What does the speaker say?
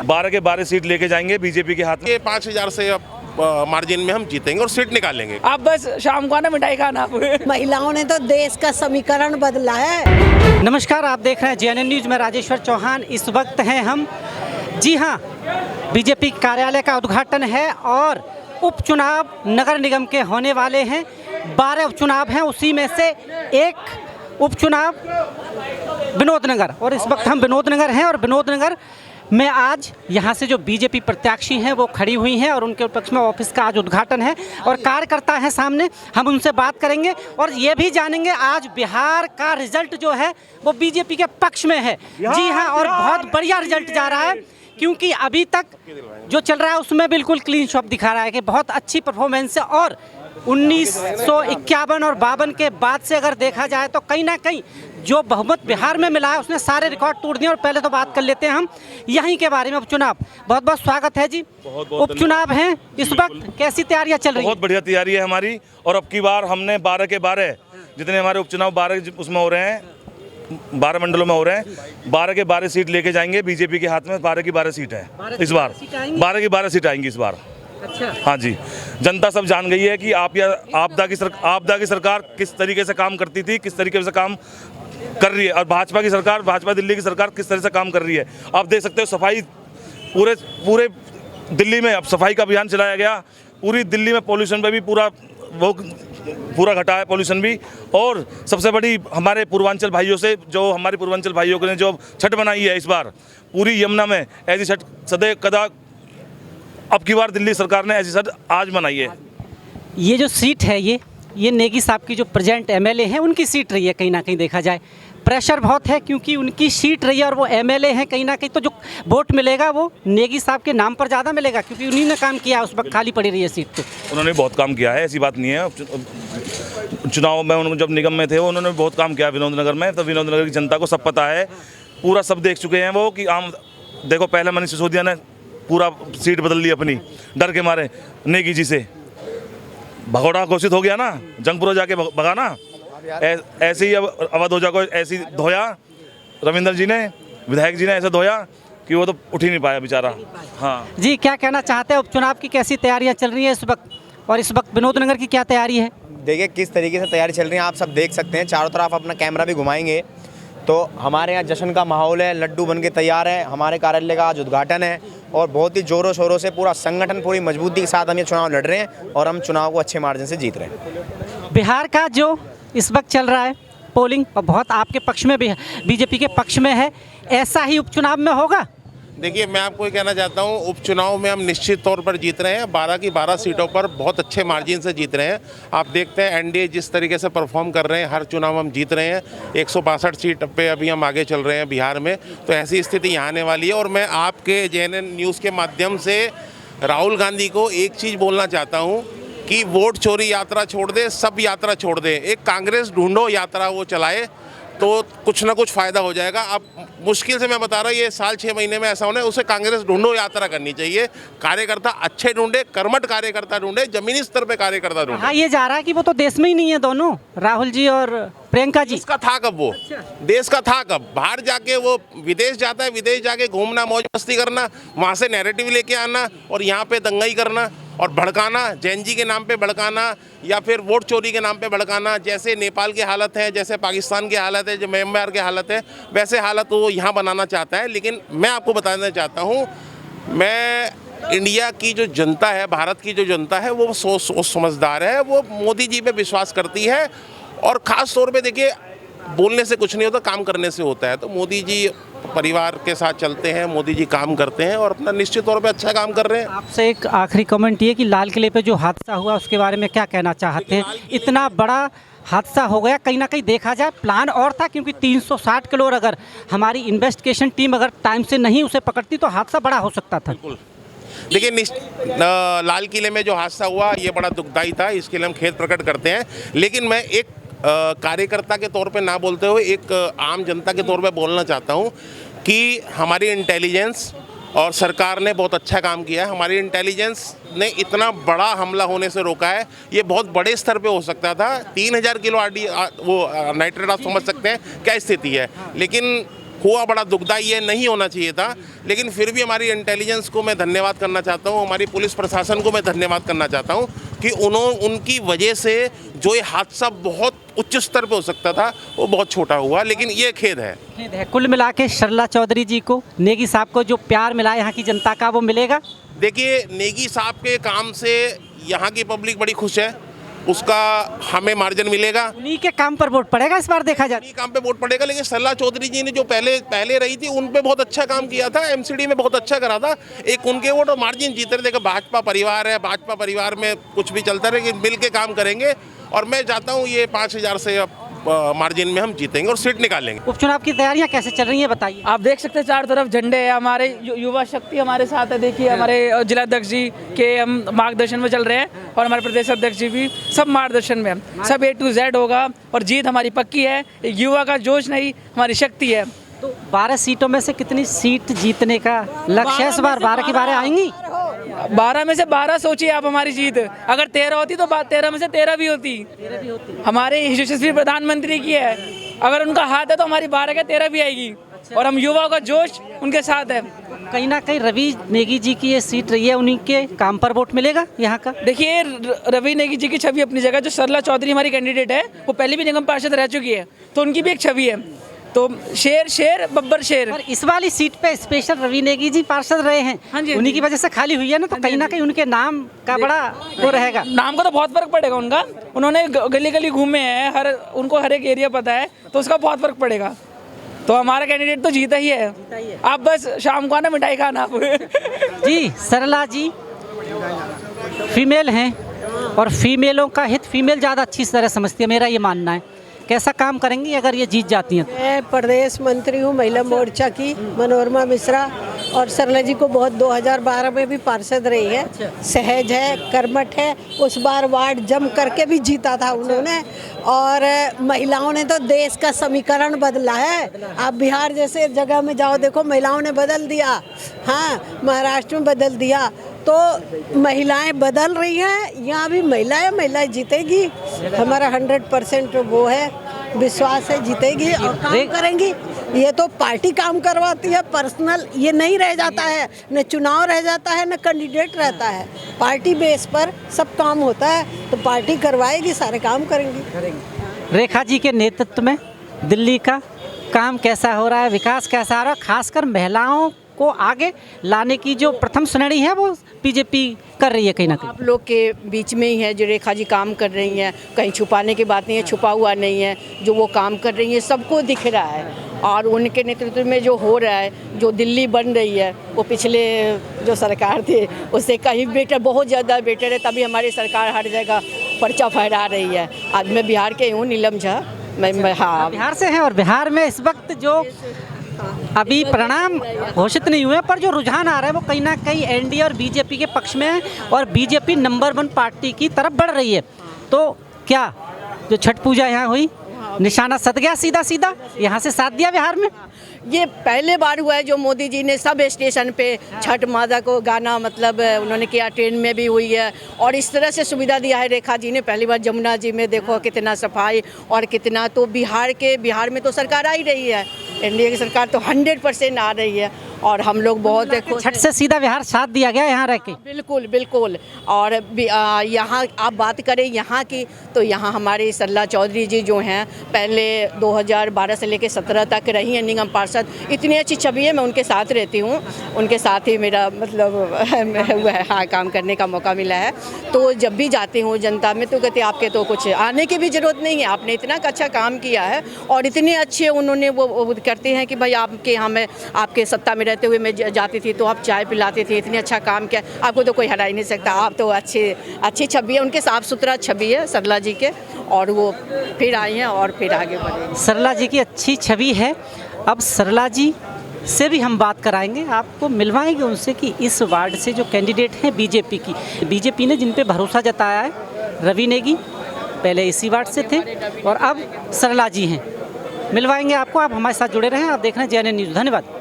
12 के 12 सीट लेके जाएंगे बीजेपी के हाथ में। 5,000 से मार्जिन में हम जीतेंगे और सीट निकालेंगे। अब बस शाम को आना मिठाई खाना। महिलाओं ने तो देश का समीकरण बदला है। नमस्कार, आप देख रहे हैं JNN न्यूज़ में राजेश्वर चौहान। इस वक्त हैं हम, जी हाँ, बीजेपी कार्यालय का उद्घाटन है और उपचुनाव नगर निगम के होने वाले हैं। 12 उपचुनाव हैं, उसी में से एक उपचुनाव विनोदनगर, और इस वक्त हम विनोदनगर हैं और विनोदनगर में आज यहाँ से जो बीजेपी प्रत्याशी हैं वो खड़ी हुई हैं और उनके पक्ष में ऑफिस का आज उद्घाटन है और कार्यकर्ता हैं सामने। हम उनसे बात करेंगे और ये भी जानेंगे आज बिहार का रिजल्ट जो है वो बीजेपी के पक्ष में है। जी हाँ, और बहुत बढ़िया रिजल्ट जा रहा है, क्योंकि अभी तक जो चल रहा है उसमें बिल्कुल क्लीन शॉट दिखा रहा है कि बहुत अच्छी परफॉर्मेंस है। और 1951 और 52 के बाद से अगर देखा जाए तो कहीं ना कहीं जो बहुमत बिहार में मिला है उसने सारे रिकॉर्ड तोड़ दिए। और पहले तो बात कर लेते हैं हम यहीं के बारे में, उपचुनाव। बहुत बहुत स्वागत है जी। उपचुनाव हैं इस वक्त, कैसी तैयारियां चल रही हैं? बहुत बढ़िया तैयारी है हमारी, और अब की बार हमने 12 के 12 जितने हमारे उपचुनाव 12 उसमें हो रहे हैं, 12 मंडलों में हो रहे हैं, 12 के 12 सीट लेके जाएंगे बीजेपी के हाथ में। 12 की 12 सीट है इस बार, 12 की 12 सीट आएंगी इस बार। अच्छा, हाँ जी, जनता सब जान गई है कि आपदा की सरकार किस तरीके से काम करती थी, किस तरीके से काम कर रही है, और भाजपा की सरकार, भाजपा दिल्ली की सरकार किस तरह से काम कर रही है। आप देख सकते हो सफाई, पूरे दिल्ली में अब सफाई का अभियान चलाया गया। पूरी दिल्ली में पोल्यूशन पे भी पूरा घटा है पोल्यूशन भी। और सबसे बड़ी हमारे पूर्वांचल भाइयों से, जो हमारे पूर्वांचल भाइयों ने जो छठ बनाई है इस बार पूरी यमुना में, ऐसी छठ सदैव कदा अब की बार दिल्ली सरकार ने ऐसी छठ आज मनाई है। ये जो सीट है ये नेगी साहब की जो प्रेजेंट MLA हैं उनकी सीट रही है। कहीं ना कहीं देखा जाए प्रेशर बहुत है, क्योंकि उनकी सीट रही है और वो MLA हैं। कहीं ना कहीं तो जो वोट मिलेगा वो नेगी साहब के नाम पर ज़्यादा मिलेगा, क्योंकि उन्हीं ने काम किया, उस वक्त खाली पड़ी रही है सीट। तो उन्होंने बहुत काम किया है, ऐसी बात नहीं है। चुनाव में उन्होंने जब निगम में थे उन्होंने बहुत काम किया विनोदनगर में। तो विनोदनगर की जनता को सब पता है, पूरा सब देख चुके हैं वो कि आम देखो, पहले मनीष सिसोदिया ने पूरा सीट बदल ली अपनी डर के मारे नेगी जी से। भगोड़ा घोषित हो गया ना, जंगपुरा जाके भगा ना, ऐसे ही अब अवधोजा को ऐसी धोया रविंदर जी ने, विधायक जी ने ऐसे धोया कि वो तो उठ ही नहीं पाया बेचारा। हाँ जी, क्या कहना चाहते हैं? उपचुनाव की कैसी तैयारियां चल रही हैं इस वक्त, और इस वक्त विनोदनगर की क्या तैयारी है? देखिए किस तरीके से तैयारी चल रही है, आप सब देख सकते हैं। चारों तरफ अपना कैमरा भी घुमाएंगे तो हमारे यहाँ जश्न का माहौल है, लड्डू बन के तैयार है। हमारे कार्यालय का आज उद्घाटन है और बहुत ही ज़ोरों शोरों से पूरा संगठन पूरी मजबूती के साथ हम ये चुनाव लड़ रहे हैं और हम चुनाव को अच्छे मार्जिन से जीत रहे हैं। बिहार का जो इस वक्त चल रहा है पोलिंग, और बहुत आपके पक्ष में भी, बीजेपी के पक्ष में है, ऐसा ही उपचुनाव में होगा? देखिए, मैं आपको ये कहना चाहता हूँ, उपचुनाव में हम निश्चित तौर पर जीत रहे हैं। 12 की 12 सीटों पर बहुत अच्छे मार्जिन से जीत रहे हैं। आप देखते हैं NDA जिस तरीके से परफॉर्म कर रहे हैं, हर चुनाव हम जीत रहे हैं। 162 सीट पे अभी हम आगे चल रहे हैं बिहार में। तो ऐसी स्थिति यहाँ आने वाली है। और मैं आपके JNN न्यूज़ के माध्यम से राहुल गांधी को एक चीज़ बोलना चाहता हूँ कि वोट चोरी यात्रा छोड़ दे, सब यात्रा छोड़ दे, एक कांग्रेस ढूंढो यात्रा वो चलाए तो कुछ ना कुछ फ़ायदा हो जाएगा। अब मुश्किल से मैं बता रहा हूँ, ये साल 6 महीने में ऐसा होना है, उसे कांग्रेस ढूंढो यात्रा करनी चाहिए। कार्यकर्ता अच्छे ढूंढे, कर्मठ कार्यकर्ता ढूंढे, जमीनी स्तर पे कार्यकर्ता ढूंढे। हाँ, ये जा रहा है कि वो तो देश में ही नहीं है दोनों, राहुल जी और प्रियंका जी। इसका था कब वो? देश का था कब? बाहर जाके वो विदेश जाता है, विदेश जाके घूमना, मौज मस्ती करना, वहाँ से नैरेटिव लेके आना और यहाँ पे दंगाई करना और भड़काना, जैन जी के नाम पे भड़काना या फिर वोट चोरी के नाम पे भड़काना। जैसे नेपाल की हालत है, जैसे पाकिस्तान की हालत है, जो म्यांमार की हालत है, वैसे हालत वो यहाँ बनाना चाहता है। लेकिन मैं आपको बताना चाहता हूँ, मैं इंडिया की जो जनता है, भारत की जो जनता है, वो समझदार है, वो मोदी जी पे विश्वास करती है। और ख़ास तौर पे देखिए, बोलने से कुछ नहीं होता, काम करने से होता है। तो मोदी जी परिवार के साथ चलते हैं, मोदी जी काम करते हैं और अपना निश्चित तौर पे अच्छा काम कर रहे हैं। आपसे एक आखिरी कमेंट ये कि लाल किले पे जो हादसा हुआ उसके बारे में क्या कहना चाहते हैं? इतना बड़ा हादसा हो गया, कहीं ना कहीं देखा जाए प्लान और था, क्योंकि 360 किलो अगर हमारी इन्वेस्टिगेशन टीम अगर टाइम से नहीं उसे पकड़ती तो हादसा बड़ा हो सकता था। देखिए, लाल किले में जो हादसा हुआ ये बड़ा दुखदाई था, इसके लिए हम खेद प्रकट करते हैं। लेकिन मैं एक कार्यकर्ता के तौर पे ना बोलते हुए एक आम जनता के तौर पे बोलना चाहता हूँ कि हमारी इंटेलिजेंस और सरकार ने बहुत अच्छा काम किया है। हमारी इंटेलिजेंस ने इतना बड़ा हमला होने से रोका है। ये बहुत बड़े स्तर पे हो सकता था। 3000 किलो वो नाइट्रेट, आप समझ सकते हैं क्या स्थिति है। लेकिन हुआ बड़ा दुखदाई है, नहीं होना चाहिए था। लेकिन फिर भी हमारी इंटेलिजेंस को मैं धन्यवाद करना चाहता हूँ, हमारी पुलिस प्रशासन को मैं धन्यवाद करना चाहता हूँ कि उनकी वजह से जो ये हादसा बहुत उच्च स्तर पे हो सकता था वो बहुत छोटा हुआ, लेकिन ये खेद है। खेद है। कुल मिला के सरला चौधरी जी को, नेगी साहब को जो प्यार मिला यहाँ की जनता का, वो मिलेगा। देखिए, नेगी साहब के काम से यहाँ की पब्लिक बड़ी खुश है, उसका हमें मार्जिन मिलेगा। उन्हीं के काम पर वोट पड़ेगा इस बार, देखा जाए उन्हीं काम पे वोट पड़ेगा। लेकिन सरला चौधरी जी ने जो पहले रही थी उन पे बहुत अच्छा काम किया था, एमसीडी में बहुत अच्छा करा था, एक उनके वोट और मार्जिन जीते रहे। देखो, भाजपा परिवार है, भाजपा परिवार में कुछ भी चलता रहे, मिल के काम करेंगे और मैं चाहता हूँ ये 5000 से मार्जिन में हम जीतेंगे और सीट निकालेंगे। उपचुनाव की तैयारियां कैसे चल रही हैं, बताइए। आप देख सकते हैं चारों तरफ झंडे हैं, हमारे युवा शक्ति हमारे साथ है। देखिए, हमारे जिलाध्यक्ष जी के हम मार्गदर्शन में चल रहे हैं और हमारे प्रदेश अध्यक्ष जी भी सब मार्गदर्शन में हैं। सब A to Z होगा और जीत हमारी पक्की है। एक युवा का जोश नहीं, हमारी शक्ति है। तो 12 सीटों में से कितनी सीट जीतने का लक्ष्य है इस बार? 12 की 12 आएंगी? 12 में से 12 सोचिए आप हमारी जीत। अगर 13 होती तो 13 में से 13 भी होती। हमारे यशस्वी प्रधानमंत्री की है, अगर उनका हाथ है तो हमारी 12 के 13 भी आएगी और हम युवाओं का जोश उनके साथ है। कहीं ना कहीं रवि नेगी जी की ये सीट रही है, उन्हीं के काम पर वोट मिलेगा यहाँ का। देखिए, रवि नेगी जी की छवि अपनी जगह, जो सरला चौधरी हमारी कैंडिडेट है वो पहले भी निगम पार्षद रह चुकी है, तो उनकी भी एक छवि है। तो शेर बब्बर शेर। और इस वाली सीट पे स्पेशल रवि नेगी जी पार्षद रहे हैं। हाँ जी, उन्हीं की वजह से खाली हुई है ना, तो कहीं ना कहीं उनके नाम का बड़ा वो रहेगा। नाम का तो बहुत फर्क पड़ेगा उनका, उन्होंने गली गली घूमे हैं, उनको हर एक एरिया पता है, तो उसका बहुत फर्क पड़ेगा। तो हमारा कैंडिडेट तो जीता ही है। आप बस शाम को आना, मिठाई खाना आप। जी, सरला जी फीमेल हैं और फीमेलों का हित फीमेल ज़्यादा अच्छी तरह समझती है, मेरा ये मानना है। कैसा काम करेंगी अगर ये जीत जाती हैं? मैं प्रदेश मंत्री हूँ महिला मोर्चा की, मनोरमा मिश्रा, और सरला जी को बहुत 2012 में भी पार्षद रही है। सहज है, कर्मठ है, उस बार वार्ड जम करके भी जीता था उन्होंने। और महिलाओं ने तो देश का समीकरण बदला है। आप बिहार जैसे जगह में जाओ, देखो महिलाओं ने बदल दिया। हाँ, महाराष्ट्र में बदल दिया, तो महिलाएं बदल रही हैं। यहाँ भी महिलाएं जीतेगी, हमारा 100% वो है, विश्वास है जीतेगी और काम करेंगी। ये तो पार्टी काम करवाती है, पर्सनल ये नहीं रह जाता है, न चुनाव रह जाता है, न कैंडिडेट रहता है। पार्टी बेस पर सब काम होता है, तो पार्टी करवाएगी, सारे काम करेंगी। रेखा जी के नेतृत्व में दिल्ली का काम कैसा हो रहा है, विकास कैसा हो रहा है, खासकर महिलाओं को आगे लाने की जो प्रथम श्रेणी है वो बीजेपी कर रही है कहीं ना कहीं। आप लोग के बीच में ही है जो रेखा जी काम कर रही हैं, कहीं छुपाने की बात नहीं है, छुपा हुआ नहीं है। जो वो काम कर रही है सबको दिख रहा है, और उनके नेतृत्व में जो हो रहा है, जो दिल्ली बन रही है, वो पिछले जो सरकार थे उससे कहीं बेटर, बहुत ज़्यादा बेटर है। तभी हमारी सरकार हर जगह पर्चा फहरा रही है। आज मैं बिहार के हूँ, नीलम झा, मैं हाँ बिहार से हैं। और बिहार में इस वक्त जो अभी परिणाम घोषित नहीं हुए, पर जो रुझान आ रहा है वो कहीं ना कहीं एनडीए और बीजेपी के पक्ष में है, और बीजेपी नंबर 1 पार्टी की तरफ बढ़ रही है। तो क्या जो छठ पूजा यहाँ हुई, निशाना सध गया सीधा यहाँ से साथ दिया बिहार में? ये पहले बार हुआ है जो मोदी जी ने सब स्टेशन पे छठ माता को गाना मतलब उन्होंने किया, ट्रेन में भी हुई है, और इस तरह से सुविधा दिया है रेखा जी ने। पहली बार जमुना जी में देखो कितना सफाई और कितना, तो बिहार में तो सरकार आ ही रही है, एनडीए की सरकार तो 100% आ रही है, और हम लोग बहुत छठ से सीधा बिहार साथ दिया गया यहाँ रह के। बिल्कुल। और यहाँ आप बात करें यहाँ की, तो यहाँ हमारे सरला चौधरी जी जो हैं पहले 2012 से लेकर 17 तक रही हैं निगम पार्षद। इतनी अच्छी छवि है, मैं उनके साथ रहती हूँ, उनके साथ ही मेरा मतलब हाँ काम करने का मौका मिला है। तो जब भी जाती हूँ जनता में तो कहते आपके तो कुछ आने की भी ज़रूरत नहीं है, आपने इतना अच्छा काम किया है, और इतने अच्छे उन्होंने वो करते हैं कि भाई आपके यहाँ मैं आपके सत्ता में रहते हुए मैं जाती थी तो आप चाय पिलाते थे, इतने अच्छा काम किया, आपको तो कोई हरा ही नहीं सकता। आप तो अच्छी छवि है, उनके साफ सुथरा छवि है सरला जी के, और वो फिर आई हैं और फिर आगे बढ़े। सरला जी की अच्छी छवि है। अब सरला जी से भी हम बात कराएंगे, आपको मिलवाएंगे उनसे कि इस वार्ड से जो कैंडिडेट हैं बीजेपी ने जिन पे भरोसा जताया है, रवि नेगी पहले इसी वार्ड से थे और अब सरला जी हैं। मिलवाएंगे आपको, आप हमारे साथ जुड़े रहें। आप देख रहे हैं JNN न्यूज़। धन्यवाद।